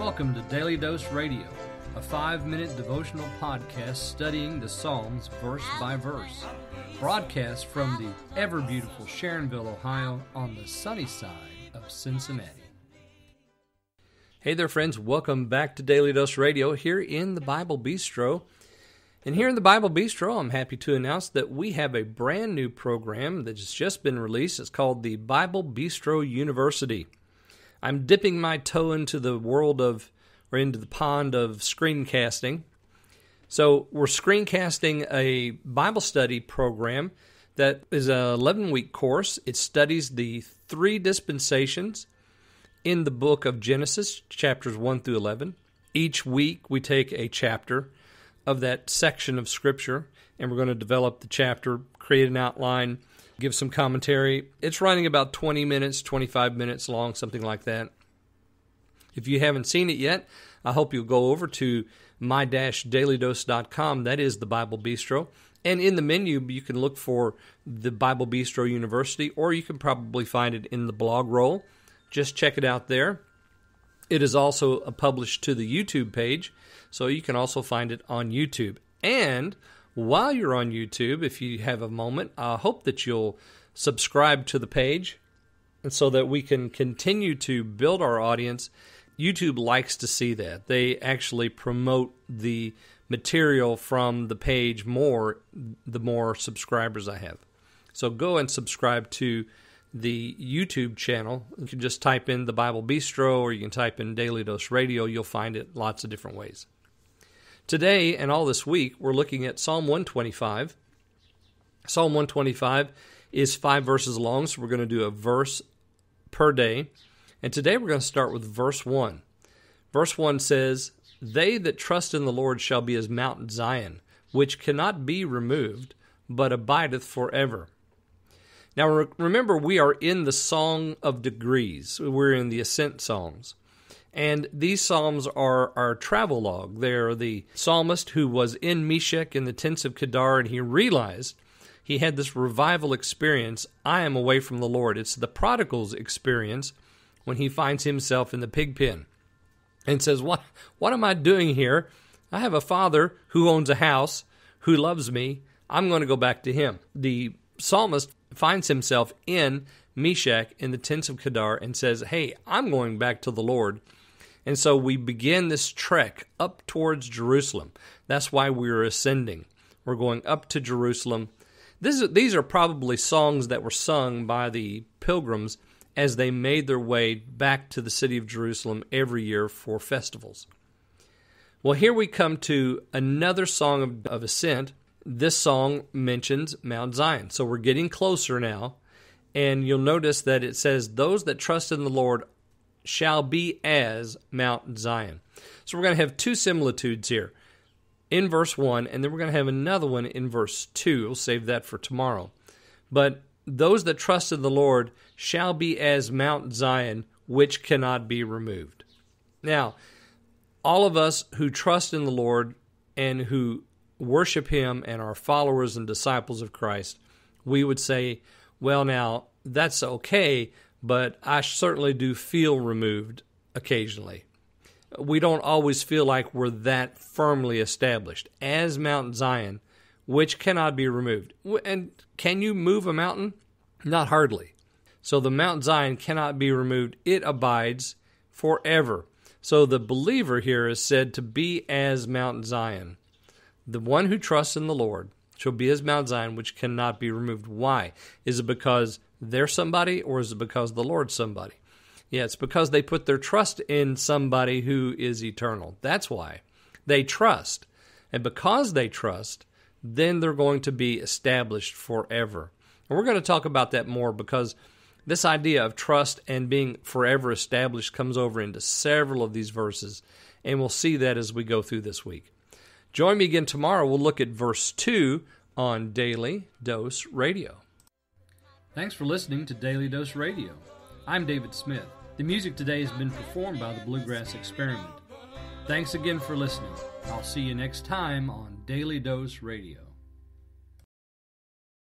Welcome to Daily Dose Radio, a 5-minute devotional podcast studying the Psalms verse by verse. Broadcast from the ever-beautiful Sharonville, Ohio, on the sunny side of Cincinnati. Hey there, friends. Welcome back to Daily Dose Radio here in the Bible Bistro. And here in the Bible Bistro, I'm happy to announce that we have a brand new program that's just been released. It's called the Bible Bistro University. I'm dipping my toe into the world of, or into the pond of screencasting. So we're screencasting a Bible study program that is an 11-week course. It studies the 3 dispensations in the book of Genesis, chapters 1 through 11. Each week we take a chapter of that section of Scripture, and we're going to develop the chapter, create an outline, give some commentary. It's running about 20 minutes, 25 minutes long, something like that. If you haven't seen it yet, I hope you'll go over to my-dailydose.com. That is the Bible Bistro. And in the menu, you can look for the Bible Bistro University, or you can probably find it in the blog roll. Just check it out there. It is also published to the YouTube page, so you can also find it on YouTube. And while you're on YouTube, if you have a moment, I hope that you'll subscribe to the page, and so that we can continue to build our audience. YouTube likes to see that. They actually promote the material from the page more, the more subscribers I have. So go and subscribe to the YouTube channel. You can just type in the Bible Bistro, or you can type in Daily Dose Radio. You'll find it lots of different ways. Today and all this week, we're looking at Psalm 125. Psalm 125 is 5 verses long, so we're going to do a verse per day. And today we're going to start with verse 1. Verse 1 says, "They that trust in the Lord shall be as Mount Zion, which cannot be removed, but abideth forever." Now remember, we are in the Song of Degrees. We're in the Ascent Songs. And these psalms are our travel log. They're the psalmist who was in Meshech in the tents of Kedar, and he realized he had this revival experience. I am away from the Lord. It's the prodigal's experience when he finds himself in the pig pen and says, what am I doing here? I have a father who owns a house, who loves me. I'm going to go back to him. The psalmist finds himself in Meshech in the tents of Kedar and says, hey, I'm going back to the Lord. And so we begin this trek up towards Jerusalem. That's why we're ascending. We're going up to Jerusalem. These are probably songs that were sung by the pilgrims as they made their way back to the city of Jerusalem every year for festivals. Well, here we come to another song of ascent. This song mentions Mount Zion. So we're getting closer now. And you'll notice that it says, "Those that trust in the Lord shall be as Mount Zion." So we're going to have 2 similitudes here in verse 1, and then we're going to have another one in verse 2. We'll save that for tomorrow. But those that trust in the Lord shall be as Mount Zion, which cannot be removed. Now, all of us who trust in the Lord and who worship Him and are followers and disciples of Christ, we would say, well, now, that's okay, but I certainly do feel removed occasionally. We don't always feel like we're that firmly established as Mount Zion, which cannot be removed. And can you move a mountain? Not hardly. So the Mount Zion cannot be removed. It abides forever. So the believer here is said to be as Mount Zion. The one who trusts in the Lord shall be as Mount Zion, which cannot be removed. Why? Is it because they're somebody, or is it because the Lord's somebody? Yeah, it's because they put their trust in somebody who is eternal. That's why. They trust. And because they trust, then they're going to be established forever. And we're going to talk about that more, because this idea of trust and being forever established comes over into several of these verses, and we'll see that as we go through this week. Join me again tomorrow. We'll look at verse 2 on Daily Dose Radio. Thanks for listening to Daily Dose Radio. I'm David Smith. The music today has been performed by the Bluegrass Experiment. Thanks again for listening. I'll see you next time on Daily Dose Radio.